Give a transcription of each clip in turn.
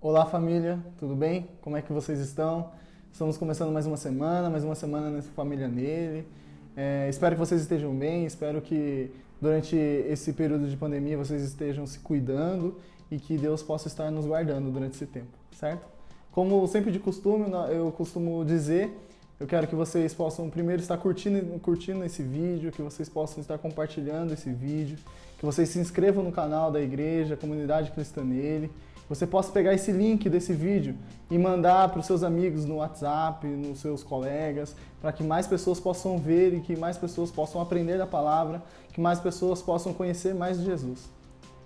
Olá família, tudo bem? Como é que vocês estão? Estamos começando mais uma semana nessa família nele. Espero que vocês estejam bem, espero que durante esse período de pandemia vocês estejam se cuidando e que Deus possa estar nos guardando durante esse tempo, certo? Como sempre de costume, eu costumo dizer, eu quero que vocês possam primeiro estar curtindo esse vídeo, que vocês possam estar compartilhando esse vídeo, que vocês se inscrevam no canal da igreja, Comunidade Cristã Nele. Você possa pegar esse link desse vídeo e mandar para os seus amigos no WhatsApp, nos seus colegas, para que mais pessoas possam ver e que mais pessoas possam aprender da palavra, que mais pessoas possam conhecer mais de Jesus.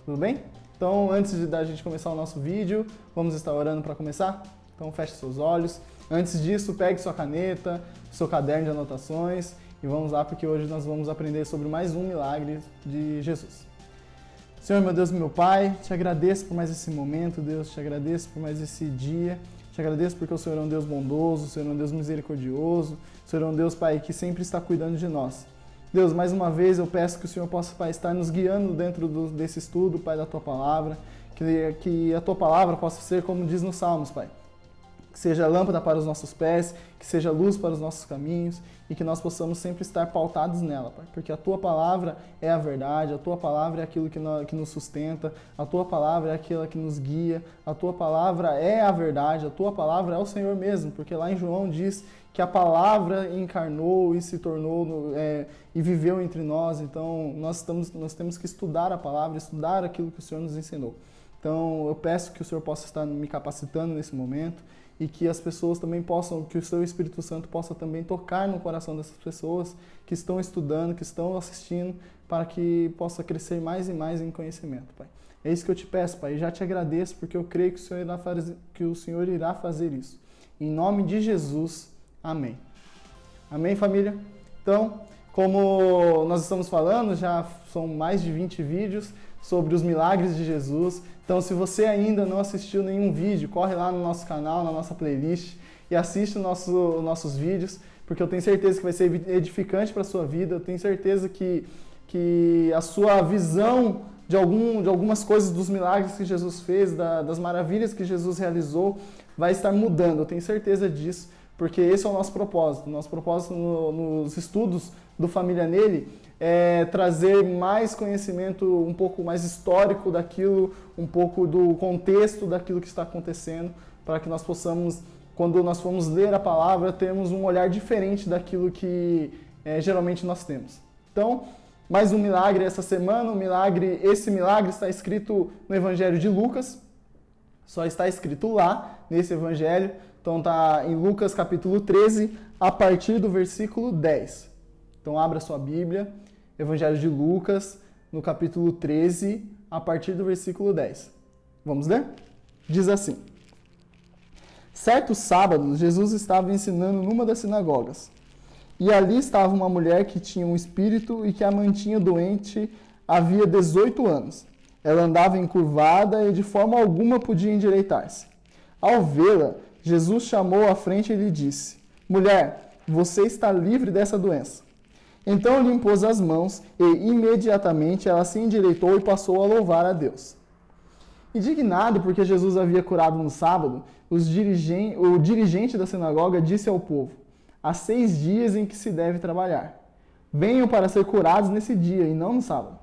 Tudo bem? Então, antes da gente começar o nosso vídeo, vamos estar orando para começar? Então, feche seus olhos. Antes disso, pegue sua caneta, seu caderno de anotações e vamos lá, porque hoje nós vamos aprender sobre mais um milagre de Jesus. Senhor, meu Deus e meu Pai, te agradeço por mais esse momento, Deus, te agradeço por mais esse dia, te agradeço porque o Senhor é um Deus bondoso, o Senhor é um Deus misericordioso, o Senhor é um Deus, Pai, que sempre está cuidando de nós. Deus, mais uma vez eu peço que o Senhor possa, Pai, estar nos guiando dentro desse estudo, Pai, da Tua Palavra, que a Tua Palavra possa ser como diz nos Salmos, Pai. Que seja lâmpada para os nossos pés, que seja luz para os nossos caminhos e que nós possamos sempre estar pautados nela, Pai. Porque a Tua Palavra é a verdade, a Tua Palavra é aquilo que nos sustenta, a Tua Palavra é aquela que nos guia, a Tua Palavra é a verdade, a Tua Palavra é o Senhor mesmo, porque lá em João diz que a Palavra encarnou e se tornou e viveu entre nós. Então nós temos que estudar a Palavra, estudar aquilo que o Senhor nos ensinou. Então eu peço que o Senhor possa estar me capacitando nesse momento e que as pessoas também possam, que o Seu Espírito Santo possa também tocar no coração dessas pessoas que estão estudando, que estão assistindo, para que possa crescer mais e mais em conhecimento, Pai. É isso que eu te peço, Pai, e já te agradeço porque eu creio que o Senhor irá fazer isso. Em nome de Jesus, amém. Amém, família? Então, como nós estamos falando, já são mais de 20 vídeos sobre os milagres de Jesus. Então, se você ainda não assistiu nenhum vídeo, corre lá no nosso canal, na nossa playlist e assiste nossos vídeos, porque eu tenho certeza que vai ser edificante para a sua vida. Eu tenho certeza que a sua visão de algumas coisas, dos milagres que Jesus fez, das maravilhas que Jesus realizou, vai estar mudando. Eu tenho certeza disso, porque esse é o nosso propósito. Nosso propósito nos estudos do Família Nele é trazer mais conhecimento, um pouco mais histórico daquilo, um pouco do contexto daquilo que está acontecendo, para que nós possamos, quando nós formos ler a palavra, termos um olhar diferente daquilo que geralmente nós temos. Então, mais um milagre essa semana. Esse milagre está escrito no Evangelho de Lucas, só está escrito lá, nesse Evangelho. Então está em Lucas capítulo 13, a partir do versículo 10. Então abra sua Bíblia, Evangelho de Lucas, no capítulo 13, a partir do versículo 10. Vamos ler? Diz assim: Certo sábado, Jesus estava ensinando numa das sinagogas. E ali estava uma mulher que tinha um espírito e que a mantinha doente havia 18 anos. Ela andava encurvada e de forma alguma podia endireitar-se. Ao vê-la, Jesus chamou à frente e lhe disse: Mulher, você está livre dessa doença. Então lhe impôs as mãos e imediatamente ela se endireitou e passou a louvar a Deus. Indignado porque Jesus havia curado no sábado, o dirigente da sinagoga disse ao povo: Há 6 dias em que se deve trabalhar. Venham para ser curados nesse dia e não no sábado.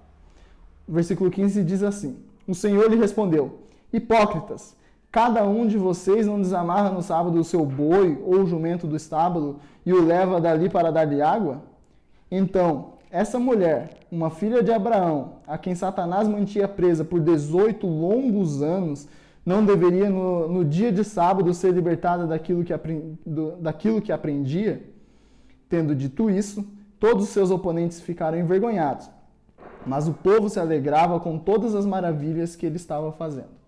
O versículo 15 diz assim: O Senhor lhe respondeu: Hipócritas! Cada um de vocês não desamarra no sábado o seu boi ou o jumento do estábulo e o leva dali para dar-lhe água? Então, essa mulher, uma filha de Abraão, a quem Satanás mantinha presa por 18 longos anos, não deveria no dia de sábado ser libertada daquilo que aprendia? Tendo dito isso, todos os seus oponentes ficaram envergonhados, mas o povo se alegrava com todas as maravilhas que ele estava fazendo.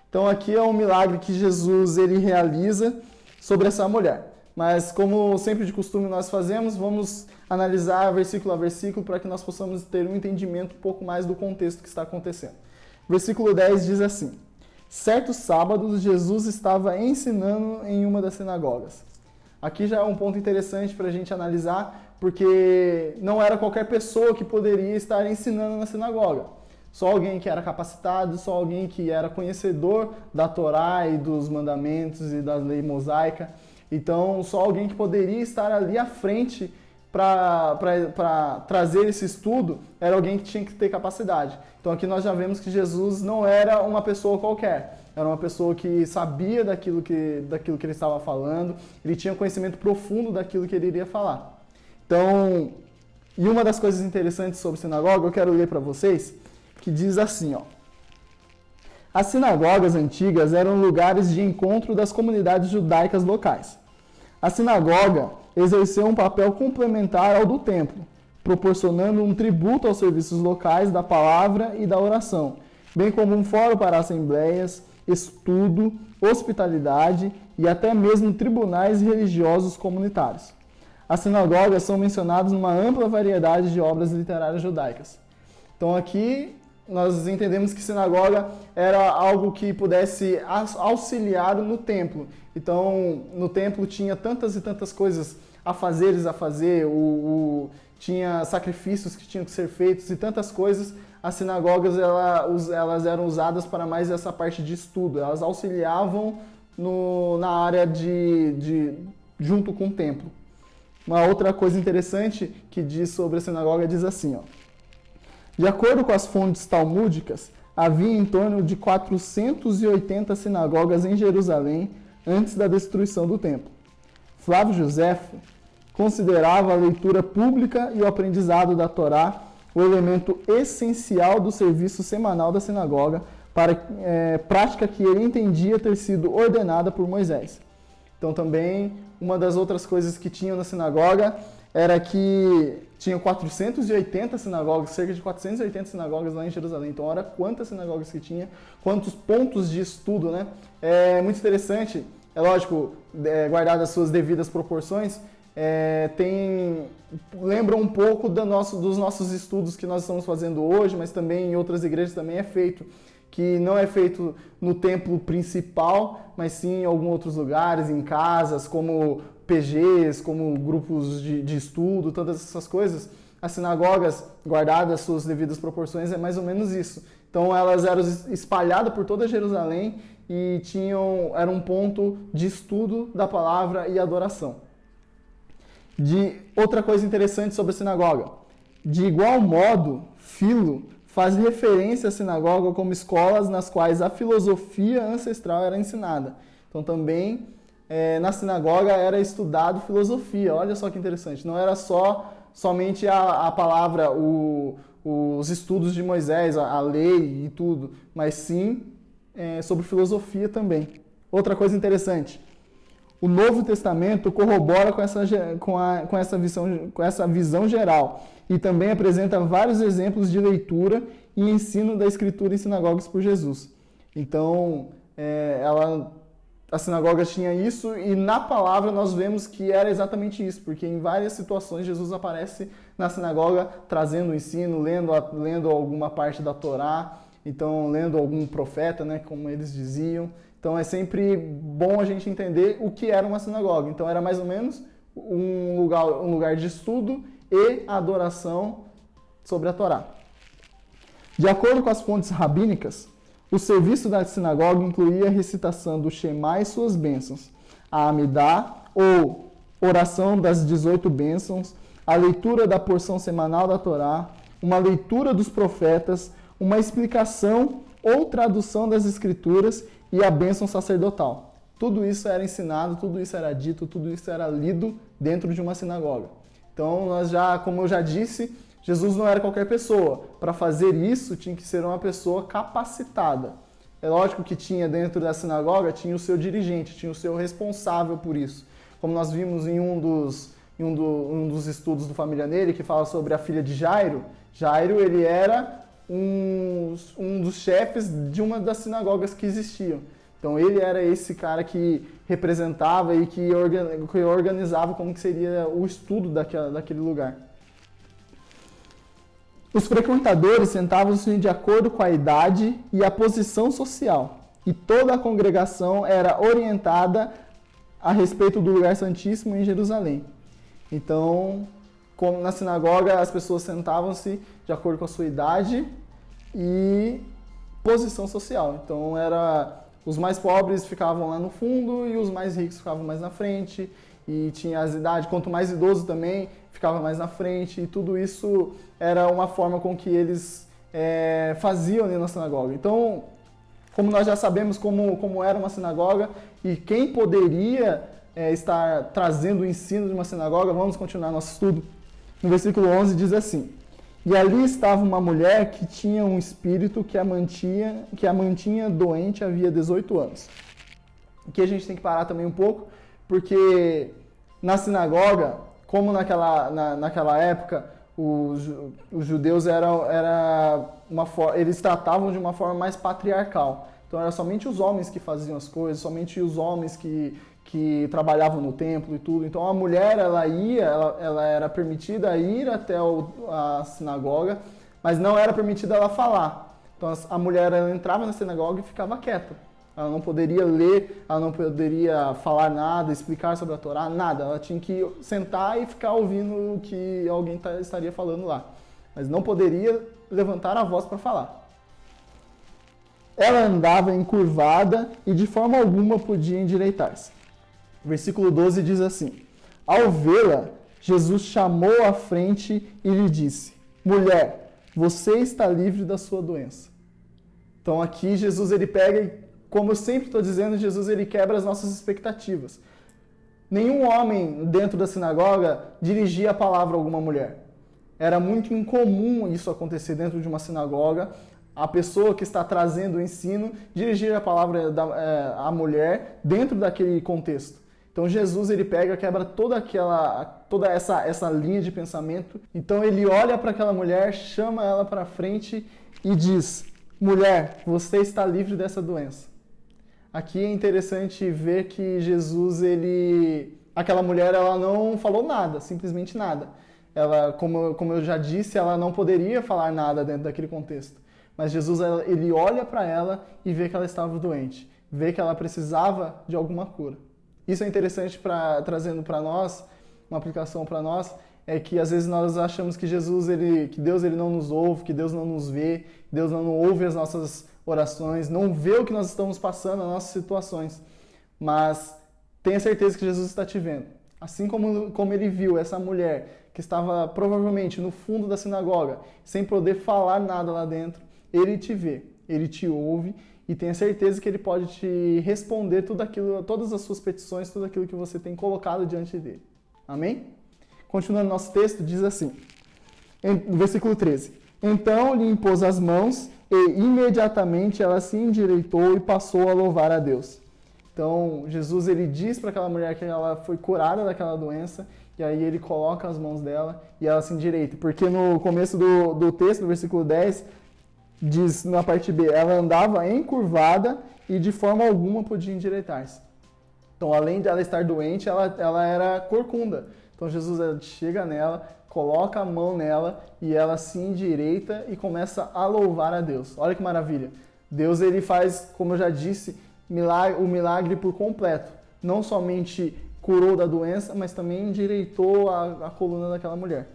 Então aqui é um milagre que Jesus ele realiza sobre essa mulher. Mas como sempre de costume nós fazemos, vamos analisar versículo a versículo para que nós possamos ter um entendimento um pouco mais do contexto que está acontecendo. Versículo 10 diz assim: Certo sábado, Jesus estava ensinando em uma das sinagogas. Aqui já é um ponto interessante para a gente analisar, porque não era qualquer pessoa que poderia estar ensinando na sinagoga. só alguém que era capacitado, só alguém que era conhecedor da Torá e dos mandamentos e da lei mosaica. Então, só alguém que poderia estar ali à frente para trazer esse estudo era alguém que tinha que ter capacidade. Então, aqui nós já vemos que Jesus não era uma pessoa qualquer. Era uma pessoa que sabia daquilo que ele estava falando, ele tinha conhecimento profundo daquilo que ele iria falar. Então, e uma das coisas interessantes sobre sinagoga, eu quero ler para vocês, que diz assim, ó. As sinagogas antigas eram lugares de encontro das comunidades judaicas locais. A sinagoga exerceu um papel complementar ao do templo, proporcionando um tributo aos serviços locais da palavra e da oração, bem como um fórum para assembleias, estudo, hospitalidade e até mesmo tribunais religiosos comunitários. As sinagogas são mencionadas numa ampla variedade de obras literárias judaicas. Então aqui nós entendemos que sinagoga era algo que pudesse auxiliar no templo. Então no templo tinha tantas e tantas coisas, afazeres a fazer, tinha sacrifícios que tinham que ser feitos e tantas coisas. As sinagogas elas eram usadas para mais essa parte de estudo, elas auxiliavam na área junto com o templo. Uma outra coisa interessante que diz sobre a sinagoga diz assim, ó. De acordo com as fontes talmúdicas, havia em torno de 480 sinagogas em Jerusalém antes da destruição do templo. Flávio Joséfo considerava a leitura pública e o aprendizado da Torá o elemento essencial do serviço semanal da sinagoga, prática que ele entendia ter sido ordenada por Moisés. Então também, uma das outras coisas que tinham na sinagoga era que tinham 480 sinagogas, cerca de 480 sinagogas lá em Jerusalém. Então, olha quantas sinagogas que tinha, quantos pontos de estudo, né? É muito interessante, é lógico, guardado as suas devidas proporções, lembra um pouco dos nossos estudos que nós estamos fazendo hoje, mas também em outras igrejas também é feito, que não é feito no templo principal, mas sim em alguns outros lugares, em casas, como PGs, como grupos de estudo, todas essas coisas. As sinagogas, guardadas as suas devidas proporções, é mais ou menos isso. Então elas eram espalhadas por toda Jerusalém e era um ponto de estudo da palavra e adoração. Outra coisa interessante sobre a sinagoga. De igual modo, Filo faz referência à sinagoga como escolas nas quais a filosofia ancestral era ensinada. Então também na sinagoga era estudado filosofia. Olha só que interessante. Não era somente a palavra, os estudos de Moisés, a lei e tudo, mas sim sobre filosofia também. Outra coisa interessante. O Novo Testamento corrobora com essa visão geral e também apresenta vários exemplos de leitura e ensino da Escritura em sinagogas por Jesus. Então, a sinagoga tinha isso e na palavra nós vemos que era exatamente isso, porque em várias situações Jesus aparece na sinagoga trazendo o ensino, lendo alguma parte da Torá, então lendo algum profeta, né, como eles diziam. Então é sempre bom a gente entender o que era uma sinagoga. Então era mais ou menos um lugar de estudo e adoração sobre a Torá. De acordo com as fontes rabínicas, o serviço da sinagoga incluía a recitação do Shema e suas bênçãos, a Amidá, ou oração das 18 bênçãos, a leitura da porção semanal da Torá, uma leitura dos profetas, uma explicação ou tradução das Escrituras e a bênção sacerdotal. Tudo isso era ensinado, tudo isso era dito, tudo isso era lido dentro de uma sinagoga. Então, como eu já disse, Jesus não era qualquer pessoa. Para fazer isso, tinha que ser uma pessoa capacitada. É lógico que tinha dentro da sinagoga, tinha o seu dirigente, tinha o seu responsável por isso. Como nós vimos em um dos estudos do Família Nele, que fala sobre a filha de Jairo. Jairo, ele era um dos chefes de uma das sinagogas que existiam. Então ele era esse cara que representava e que organizava como que seria o estudo daquele lugar. Os frequentadores sentavam-se de acordo com a idade e a posição social, e toda a congregação era orientada a respeito do lugar santíssimo em Jerusalém. Então, como na sinagoga, as pessoas sentavam-se de acordo com a sua idade e posição social. Então, os mais pobres ficavam lá no fundo e os mais ricos ficavam mais na frente. E tinha as idades, quanto mais idoso também, ficava mais na frente. E tudo isso era uma forma com que eles faziam ali na sinagoga. Então, como nós já sabemos como era uma sinagoga e quem poderia estar trazendo o ensino de uma sinagoga, vamos continuar nosso estudo. No versículo 11 diz assim: E ali estava uma mulher que tinha um espírito que a mantinha doente havia 18 anos. Aqui a gente tem que parar também um pouco, porque na sinagoga, como naquela época, os judeus eles tratavam de uma forma mais patriarcal. Então era somente os homens que faziam as coisas, somente os homens que trabalhavam no templo e tudo. Então a mulher ela era permitida ir até a sinagoga, mas não era permitida ela falar. Então a mulher ela entrava na sinagoga e ficava quieta. Ela não poderia ler, ela não poderia falar nada, explicar sobre a Torá, nada. Ela tinha que sentar e ficar ouvindo o que alguém estaria falando lá. Mas não poderia levantar a voz para falar. Ela andava encurvada e de forma alguma podia endireitar-se. Versículo 12 diz assim: Ao vê-la, Jesus chamou à frente e lhe disse: Mulher, você está livre da sua doença. Então aqui Jesus ele pega e, como eu sempre estou dizendo, Jesus ele quebra as nossas expectativas. Nenhum homem dentro da sinagoga dirigia a palavra a alguma mulher. Era muito incomum isso acontecer dentro de uma sinagoga. A pessoa que está trazendo o ensino dirigir a palavra à mulher dentro daquele contexto. Então Jesus ele pega, quebra toda essa linha de pensamento. Então ele olha para aquela mulher, chama ela para frente e diz: Mulher, você está livre dessa doença. Aqui é interessante ver que Jesus, aquela mulher, ela não falou nada, simplesmente nada. Ela, como eu já disse, ela não poderia falar nada dentro daquele contexto. Mas Jesus, ele olha para ela e vê que ela estava doente, vê que ela precisava de alguma cura. Isso é interessante trazendo para nós, uma aplicação para nós, é que às vezes nós achamos que que Deus ele não nos ouve, que Deus não nos vê, que Deus não ouve as nossas orações, não vê o que nós estamos passando, as nossas situações. Mas tenha certeza que Jesus está te vendo. Assim como ele viu essa mulher que estava provavelmente no fundo da sinagoga, sem poder falar nada lá dentro, ele te vê, ele te ouve e tenha certeza que ele pode te responder todas as suas petições, tudo aquilo que você tem colocado diante dele. Amém? Continuando nosso texto, diz assim, no versículo 13: Então lhe impôs as mãos e imediatamente ela se endireitou e passou a louvar a Deus. Então Jesus ele diz para aquela mulher que ela foi curada daquela doença, e aí ele coloca as mãos dela e ela se endireita. Porque no começo do texto, no versículo 10, diz na parte B: ela andava encurvada e de forma alguma podia endireitar-se. Então, além de ela estar doente, ela era corcunda. Então, Jesus chega nela, coloca a mão nela e ela se endireita e começa a louvar a Deus. Olha que maravilha. Deus ele faz, como eu já disse, o milagre por completo. Não somente curou da doença, mas também endireitou a coluna daquela mulher.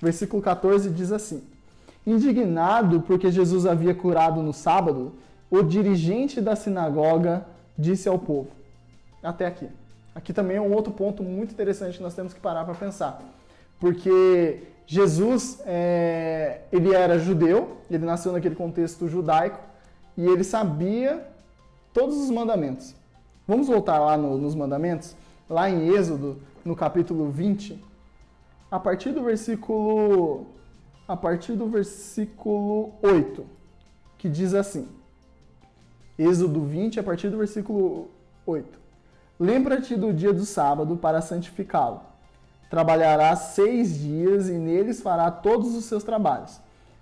Versículo 14 diz assim: Indignado porque Jesus havia curado no sábado, o dirigente da sinagoga disse ao povo. Até aqui. Aqui também é um outro ponto muito interessante que nós temos que parar para pensar. Porque Jesus, ele era judeu, ele nasceu naquele contexto judaico, e ele sabia todos os mandamentos. Vamos voltar lá nos mandamentos? Lá em Êxodo, no capítulo 20, a partir do versículo 8, que diz assim, Êxodo 20, a partir do versículo 8. Lembra-te do dia do sábado para santificá-lo. Trabalharás 6 dias e neles fará todos os seus trabalhos.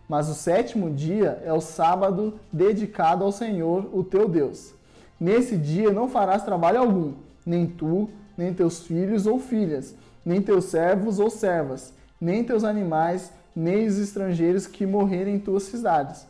Mas o 7º dia é o sábado dedicado ao Senhor, o teu Deus. Nesse dia não farás trabalho algum, nem tu, nem teus filhos ou filhas, nem teus servos ou servas, nem teus animais, nem os estrangeiros que morarem em tuas cidades.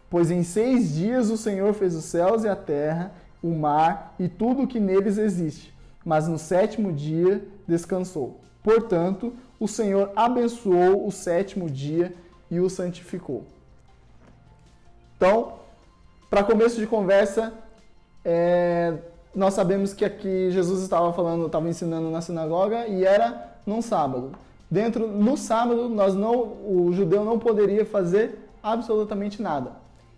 Pois em 6 dias o Senhor fez os céus e a terra, o mar e tudo o que neles existe. Mas no 7º dia descansou. Portanto, o Senhor abençoou o 7º dia e o santificou. Então, para começo de conversa, nós sabemos que aqui Jesus estava ensinando na sinagoga e era num sábado. No sábado, o judeu não poderia fazer absolutamente nada.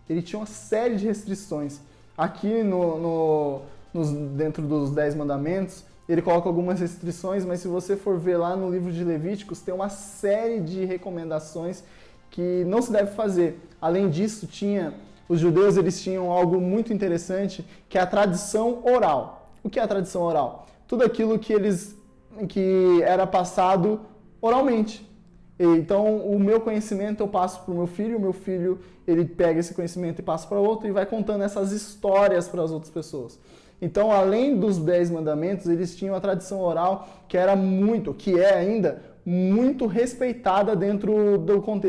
Ele tinha uma série de restrições. Aqui dentro dos 10 mandamentos, ele coloca algumas restrições, mas se você for ver lá no livro de Levíticos, tem uma série de recomendações que não se deve fazer. Além disso, os judeus eles tinham algo muito interessante, que é a tradição oral. O que é a tradição oral? Tudo aquilo que era passado oralmente. Então, o meu conhecimento eu passo para o meu filho ele pega esse conhecimento e passa para outro e vai contando essas histórias para as outras pessoas. Então, além dos 10 mandamentos, eles tinham a tradição oral que é ainda muito respeitada dentro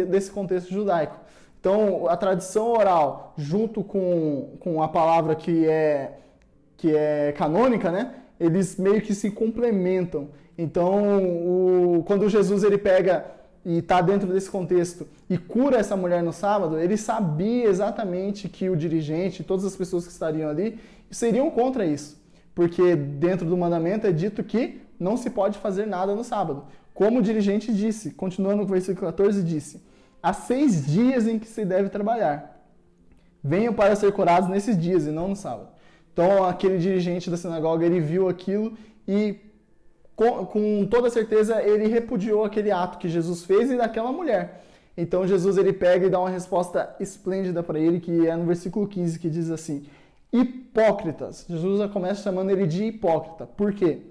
desse contexto judaico. Então, a tradição oral, junto com a palavra que é canônica, né? Eles meio que se complementam. Então, quando Jesus ele pega e está dentro desse contexto e cura essa mulher no sábado, ele sabia exatamente que o dirigente, todas as pessoas que estariam ali, seriam contra isso. Porque dentro do mandamento é dito que não se pode fazer nada no sábado. Como o dirigente disse, continuando no versículo 14, disse: há 6 dias em que se deve trabalhar. Venham para ser curados nesses dias e não no sábado. Então, aquele dirigente da sinagoga, ele viu aquilo e, com toda certeza, ele repudiou aquele ato que Jesus fez e daquela mulher. Então, Jesus ele pega e dá uma resposta esplêndida para ele, que é no versículo 15, que diz assim: hipócritas. Jesus já começa chamando ele de hipócrita. Por quê?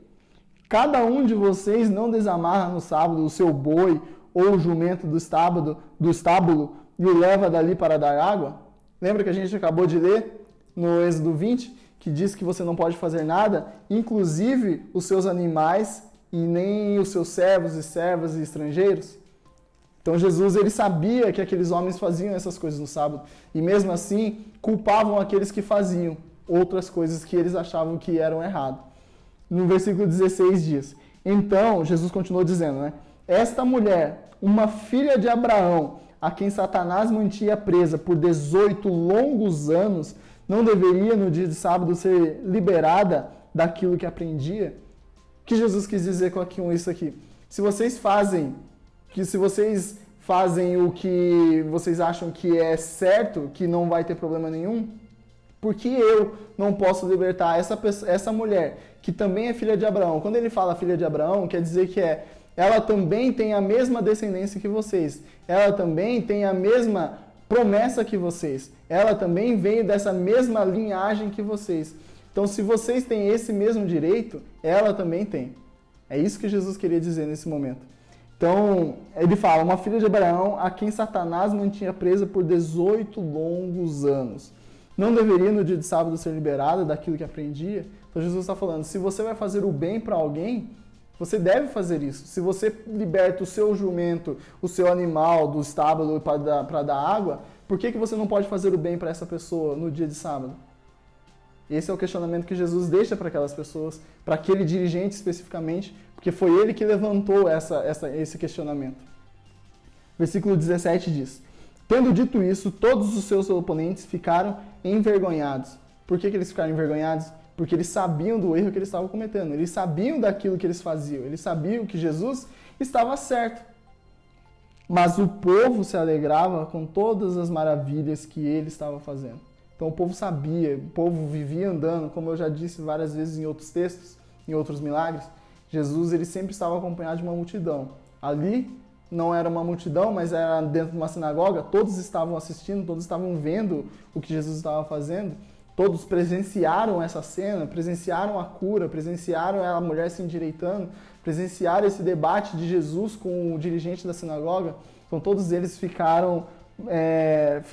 Cada um de vocês não desamarra no sábado o seu boi ou o jumento do estábulo e o leva dali para dar água? Lembra que a gente acabou de ler no Êxodo 20, que diz que você não pode fazer nada, inclusive os seus animais e nem os seus servos e servas e estrangeiros? Então Jesus ele sabia que aqueles homens faziam essas coisas no sábado e mesmo assim culpavam aqueles que faziam outras coisas que eles achavam que eram errado. No versículo 16 diz: então Jesus continuou dizendo, né? Esta mulher, uma filha de Abraão, a quem Satanás mantinha presa por 18 longos anos, não deveria no dia de sábado ser liberada daquilo que aprendia? O que Jesus quis dizer com isso aqui? Se vocês fazem o que vocês acham que é certo, que não vai ter problema nenhum, por que eu não posso libertar essa mulher, que também é filha de Abraão? Quando ele fala filha de Abraão, quer dizer que ela também tem a mesma descendência que vocês. Ela também tem a mesma promessa que vocês. Ela também veio dessa mesma linhagem que vocês. Então, se vocês têm esse mesmo direito, ela também tem. É isso que Jesus queria dizer nesse momento. Então, ele fala, uma filha de Abraão, a quem Satanás mantinha presa por 18 longos anos. Não deveria no dia de sábado ser liberada daquilo que aprendia? Então, Jesus está falando, se você vai fazer o bem para alguém, você deve fazer isso. Se você liberta o seu jumento, o seu animal do estábulo para dar água, por que você não pode fazer o bem para essa pessoa no dia de sábado? Esse é o questionamento que Jesus deixa para aquelas pessoas, para aquele dirigente especificamente, porque foi ele que levantou esse questionamento. Versículo 17 diz: tendo dito isso, todos os seus oponentes ficaram envergonhados. Por que eles ficaram envergonhados? Porque eles sabiam do erro que eles estavam cometendo, eles sabiam daquilo que eles faziam, eles sabiam que Jesus estava certo. Mas o povo se alegrava com todas as maravilhas que ele estava fazendo. Então o povo sabia, o povo vivia andando, como eu já disse várias vezes em outros textos, em outros milagres, Jesus ele sempre estava acompanhado de uma multidão. Ali não era uma multidão, mas era dentro de uma sinagoga, todos estavam assistindo, todos estavam vendo o que Jesus estava fazendo. Todos presenciaram essa cena, presenciaram a cura, presenciaram a mulher se endireitando, presenciaram esse debate de Jesus com o dirigente da sinagoga. Então todos eles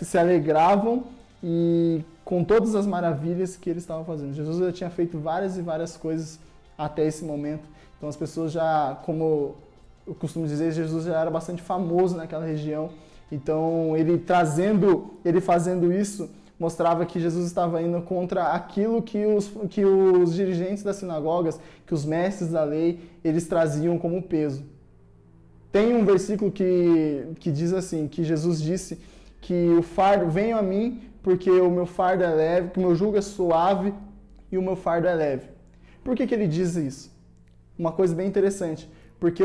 se alegravam e com todas as maravilhas que ele estava fazendo. Jesus já tinha feito várias e várias coisas até esse momento. Então as pessoas já, como eu costumo dizer, Jesus já era bastante famoso naquela região. Então ele fazendo isso, mostrava que Jesus estava indo contra aquilo que os dirigentes das sinagogas, que os mestres da lei, eles traziam como peso. Tem um versículo que diz assim, que Jesus disse que o fardo, venham a mim, porque o meu fardo é leve, que o meu jugo é suave e o meu fardo é leve. Por que ele diz isso? Uma coisa bem interessante, porque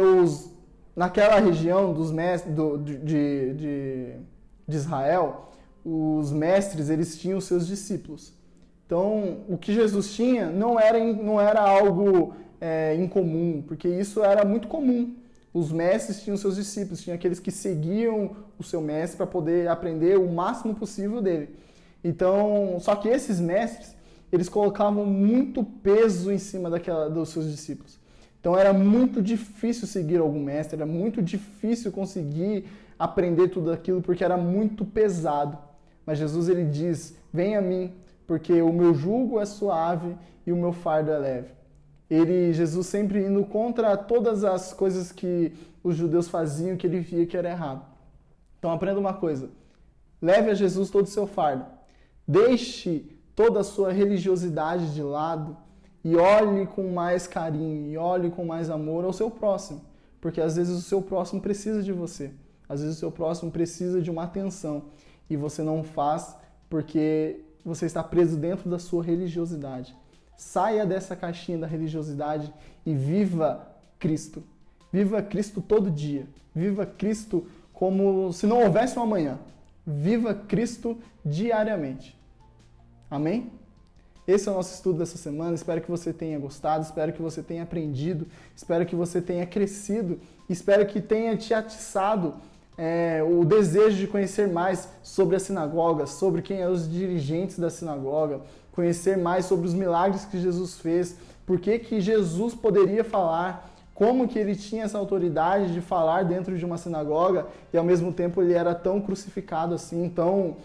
naquela região dos mestres de Israel, os mestres, eles tinham os seus discípulos. Então, o que Jesus tinha não era algo incomum, porque isso era muito comum. Os mestres tinham seus discípulos, tinha aqueles que seguiam o seu mestre para poder aprender o máximo possível dele. Então, só que esses mestres, eles colocavam muito peso em cima dos seus discípulos. Então, era muito difícil seguir algum mestre, era muito difícil conseguir aprender tudo aquilo, porque era muito pesado. Mas Jesus, ele diz, venha a mim, porque o meu jugo é suave e o meu fardo é leve. Jesus sempre indo contra todas as coisas que os judeus faziam, que ele via que era errado. Então aprenda uma coisa, leve a Jesus todo o seu fardo, deixe toda a sua religiosidade de lado e olhe com mais carinho, e olhe com mais amor ao seu próximo, porque às vezes o seu próximo precisa de você, às vezes o seu próximo precisa de uma atenção e você não faz porque você está preso dentro da sua religiosidade. Saia dessa caixinha da religiosidade e viva Cristo. Viva Cristo todo dia. Viva Cristo como se não houvesse um amanhã. Viva Cristo diariamente. Amém? Esse é o nosso estudo dessa semana. Espero que você tenha gostado, espero que você tenha aprendido, espero que você tenha crescido, espero que tenha te atiçado o desejo de conhecer mais sobre a sinagoga, sobre quem eram os dirigentes da sinagoga, conhecer mais sobre os milagres que Jesus fez, por que Jesus poderia falar, como que ele tinha essa autoridade de falar dentro de uma sinagoga e ao mesmo tempo ele era tão crucificado assim, tão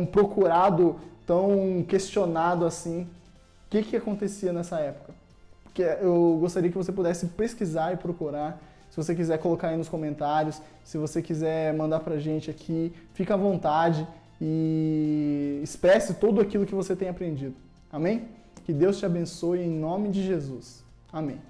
procurado, tão questionado assim. O que acontecia nessa época? Porque eu gostaria que você pudesse pesquisar e procurar. Se você quiser colocar aí nos comentários, se você quiser mandar pra gente aqui, fica à vontade e expresse tudo aquilo que você tem aprendido. Amém? Que Deus te abençoe em nome de Jesus. Amém.